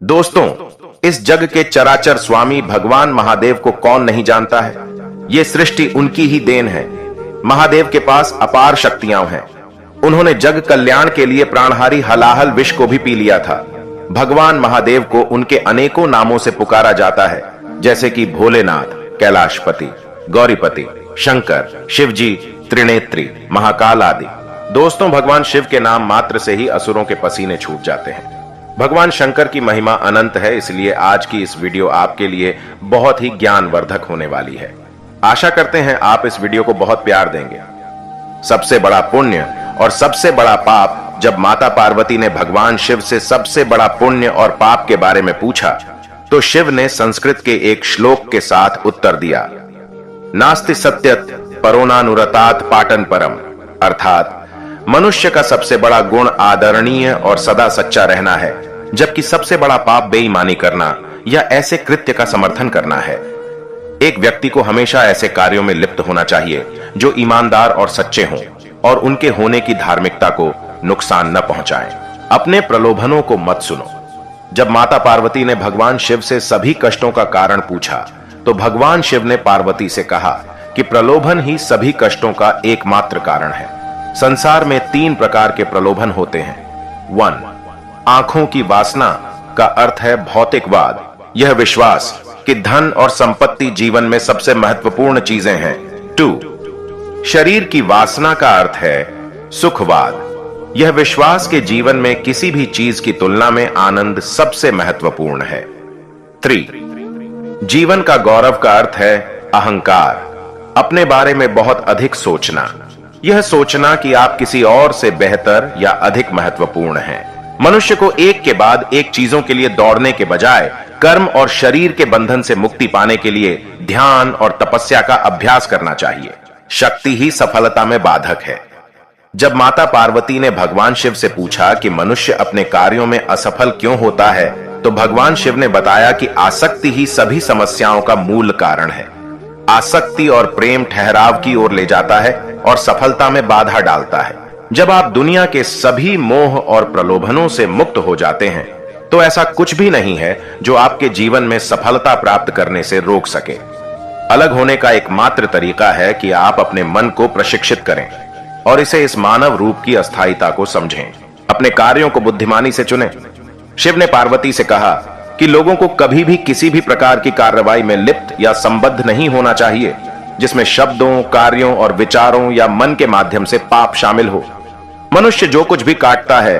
दोस्तों, इस जग के चराचर स्वामी भगवान महादेव को कौन नहीं जानता है। ये सृष्टि उनकी ही देन है। महादेव के पास अपार शक्तियां हैं। उन्होंने जग कल्याण के लिए प्राणहारी हलाहल विष को भी पी लिया था। भगवान महादेव को उनके अनेकों नामों से पुकारा जाता है, जैसे कि भोलेनाथ, कैलाशपति, गौरीपति, शंकर, शिवजी, त्रिनेत्री, महाकाल आदि। दोस्तों, भगवान शिव के नाम मात्र से ही असुरों के पसीने छूट जाते हैं। भगवान शंकर की महिमा अनंत है, इसलिए आज की इस वीडियो आपके लिए बहुत ही ज्ञानवर्धक होने वाली है। आशा करते हैं आप इस वीडियो को बहुत प्यार देंगे। सबसे बड़ा पुण्य और सबसे बड़ा पाप। जब माता पार्वती ने भगवान शिव से सबसे बड़ा पुण्य और पाप के बारे में पूछा, तो शिव ने संस्कृत के एक श्लोक के साथ उत्तर दिया, नास्ति सत्यत परोनानुरतात पाटन परम, अर्थात मनुष्य का सबसे बड़ा गुण आदरणीय और सदा सच्चा रहना है, जबकि सबसे बड़ा पाप बेईमानी करना या ऐसे कृत्य का समर्थन करना है। एक व्यक्ति को हमेशा ऐसे कार्यों में लिप्त होना चाहिए जो ईमानदार और सच्चे हों और उनके होने की धार्मिकता को नुकसान न पहुंचाएं। अपने प्रलोभनों को मत सुनो। जब माता पार्वती ने भगवान शिव से सभी कष्टों का कारण पूछा, तो भगवान शिव ने पार्वती से कहा कि प्रलोभन ही सभी कष्टों का एकमात्र कारण है। संसार में 3 प्रकार के प्रलोभन होते हैं। 1. आंखों की वासना का अर्थ है भौतिकवाद। यह विश्वास कि धन और संपत्ति जीवन में सबसे महत्वपूर्ण चीजें हैं। 2. शरीर की वासना का अर्थ है सुखवाद। यह विश्वास के जीवन में किसी भी चीज की तुलना में आनंद सबसे महत्वपूर्ण है। 3. जीवन का गौरव का अर्थ है अहंकार। अपने बारे में बहुत अधिक सोचना। यह सोचना कि आप किसी और से बेहतर या अधिक महत्वपूर्ण हैं। मनुष्य को एक के बाद एक चीजों के लिए दौड़ने के बजाय कर्म और शरीर के बंधन से मुक्ति पाने के लिए ध्यान और तपस्या का अभ्यास करना चाहिए। शक्ति ही सफलता में बाधक है। जब माता पार्वती ने भगवान शिव से पूछा कि मनुष्य अपने कार्यों में असफल क्यों होता है, तो भगवान शिव ने बताया कि आसक्ति ही सभी समस्याओं का मूल कारण है। आसक्ति और प्रेम ठहराव की ओर ले जाता है और सफलता में बाधा डालता है। जब आप दुनिया के सभी मोह और प्रलोभनों से मुक्त हो जाते हैं, तो ऐसा कुछ भी नहीं है जो आपके जीवन में सफलता प्राप्त करने से रोक सके। अलग होने का एकमात्र तरीका है कि आप अपने मन को प्रशिक्षित करें और इसे इस मानव रूप की अस्थायीता को समझें। अपने कार्यों को बुद्धिमानी से चुनें। शिव ने पार्वती से कहा कि लोगों को कभी भी किसी भी प्रकार की कार्रवाई में लिप्त या संबद्ध नहीं होना चाहिए जिसमें शब्दों, कार्यों और विचारों या मन के माध्यम से पाप शामिल हो। मनुष्य जो कुछ भी काटता है,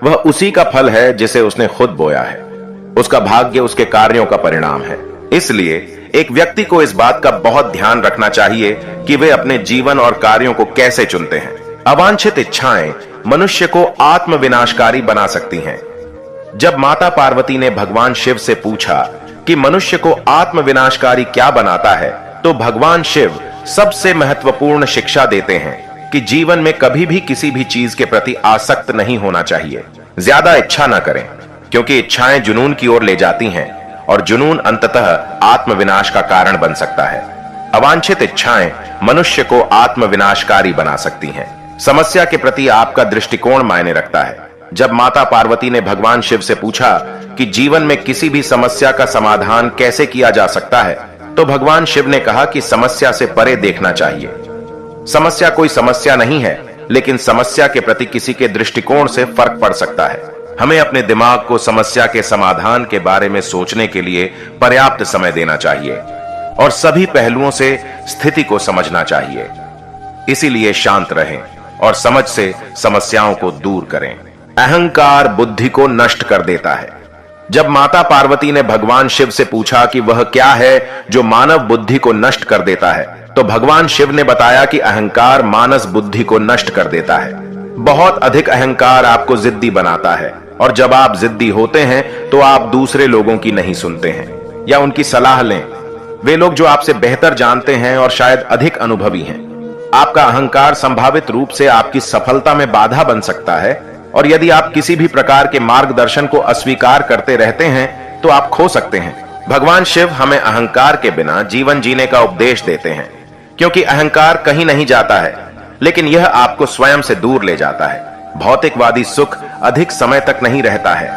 वह उसी का फल है जिसे उसने खुद बोया है। उसका भाग्य उसके कार्यों का परिणाम है। इसलिए एक व्यक्ति को इस बात का बहुत ध्यान रखना चाहिए कि वे अपने जीवन और कार्यों को कैसे चुनते हैं। अवांछित इच्छाएं मनुष्य को आत्मविनाशकारी बना सकती हैं। जब माता पार्वती ने भगवान शिव से पूछा कि मनुष्य को आत्मविनाशकारी क्या बनाता है, तो भगवान शिव सबसे महत्वपूर्ण शिक्षा देते हैं कि जीवन में कभी भी किसी भी चीज के प्रति आसक्त नहीं होना चाहिए। ज्यादा इच्छा ना करें, क्योंकि इच्छाएं जुनून की ओर ले जाती हैं और जुनून अंततः आत्मविनाश का कारण बन सकता है। अवांछित इच्छाएं मनुष्य को आत्मविनाशकारी बना सकती हैं। समस्या के प्रति आपका दृष्टिकोण मायने रखता है। जब माता पार्वती ने भगवान शिव से पूछा कि जीवन में किसी भी समस्या का समाधान कैसे किया जा सकता है, तो भगवान शिव ने कहा कि समस्या से परे देखना चाहिए। समस्या कोई समस्या नहीं है, लेकिन समस्या के प्रति किसी के दृष्टिकोण से फर्क पड़ सकता है। हमें अपने दिमाग को समस्या के समाधान के बारे में सोचने के लिए पर्याप्त समय देना चाहिए और सभी पहलुओं से स्थिति को समझना चाहिए। इसीलिए शांत रहें और समझ से समस्याओं को दूर करें। अहंकार बुद्धि को नष्ट कर देता है। जब माता पार्वती ने भगवान शिव से पूछा कि वह क्या है जो मानव बुद्धि को नष्ट कर देता है, तो भगवान शिव ने बताया कि अहंकार मानस बुद्धि को नष्ट कर देता है। बहुत अधिक अहंकार आपको जिद्दी बनाता है, और जब आप जिद्दी होते हैं तो आप दूसरे लोगों की नहीं सुनते हैं या उनकी सलाह लें। वे लोग जो आपसे बेहतर जानते हैं और शायद अधिक अनुभवी हैं। आपका अहंकार संभावित रूप से आपकी सफलता में बाधा बन सकता है, और यदि आप किसी भी प्रकार के मार्गदर्शन को अस्वीकार करते रहते हैं तो आप खो सकते हैं। भगवान शिव हमें अहंकार के बिना जीवन जीने का उपदेश देते हैं, क्योंकि अहंकार कहीं नहीं जाता है, लेकिन यह आपको स्वयं से दूर ले जाता है। भौतिकवादी सुख अधिक समय तक नहीं रहता है।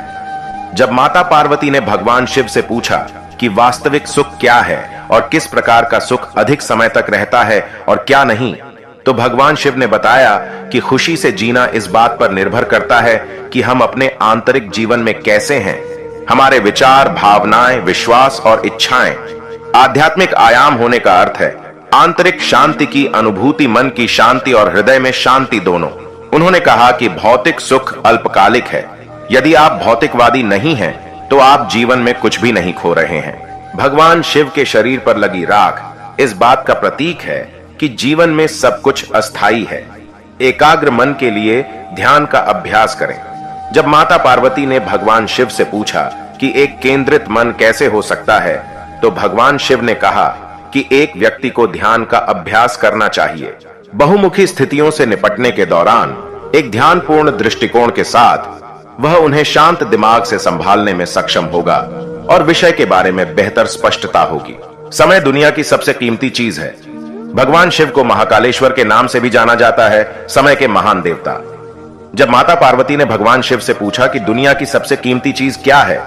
जब माता पार्वती ने भगवान शिव से पूछा कि वास्तविक सुख क्या है और किस प्रकार का सुख अधिक समय तक रहता है और क्या नहीं, तो भगवान शिव ने बताया कि खुशी से जीना इस बात पर निर्भर करता है कि हम अपने आंतरिक जीवन में कैसे हैं। हमारे विचार, भावनाएं, विश्वास और इच्छाएं आध्यात्मिक आयाम होने का अर्थ है आंतरिक शांति की अनुभूति, मन की शांति और हृदय में शांति दोनों। उन्होंने कहा कि भौतिक सुख अल्पकालिक है। यदि आप भौतिकवादी नहीं हैं, तो आप जीवन में कुछ भी नहीं खो रहे हैं। भगवान शिव के शरीर पर लगी राख इस बात का प्रतीक है कि जीवन में सब कुछ अस्थायी है। एकाग्र मन के लिए ध्यान का अभ्यास करें। जब माता पार्वती ने भगवान शिव से पूछा कि एक केंद्रित मन कैसे हो सकता है, तो भगवान शिव ने कहा कि एक व्यक्ति को ध्यान का अभ्यास करना चाहिए। बहुमुखी स्थितियों से निपटने के दौरान एक ध्यानपूर्ण दृष्टिकोण के साथ वह उन्हें शांत दिमाग से संभालने में सक्षम होगा और विषय के बारे में बेहतर स्पष्टता होगी। समय दुनिया की सबसे कीमती चीज है। भगवान शिव को महाकालेश्वर के नाम से भी जाना जाता है, समय के महान देवता। जब माता पार्वती ने भगवान शिव से पूछा कि दुनिया की सबसे कीमती चीज क्या है,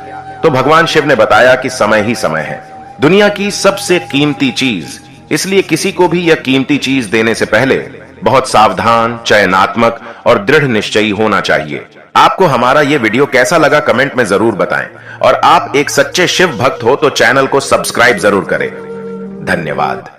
तो भगवान शिव ने बताया कि समय ही समय है, दुनिया की सबसे कीमती चीज। इसलिए किसी को भी यह कीमती चीज देने से पहले बहुत सावधान, चयनात्मक और दृढ़ निश्चयी होना चाहिए। आपको हमारा यह वीडियो कैसा लगा कमेंट में जरूर बताएं और आप एक सच्चे शिव भक्त हो तो चैनल को सब्सक्राइब जरूर करें। धन्यवाद।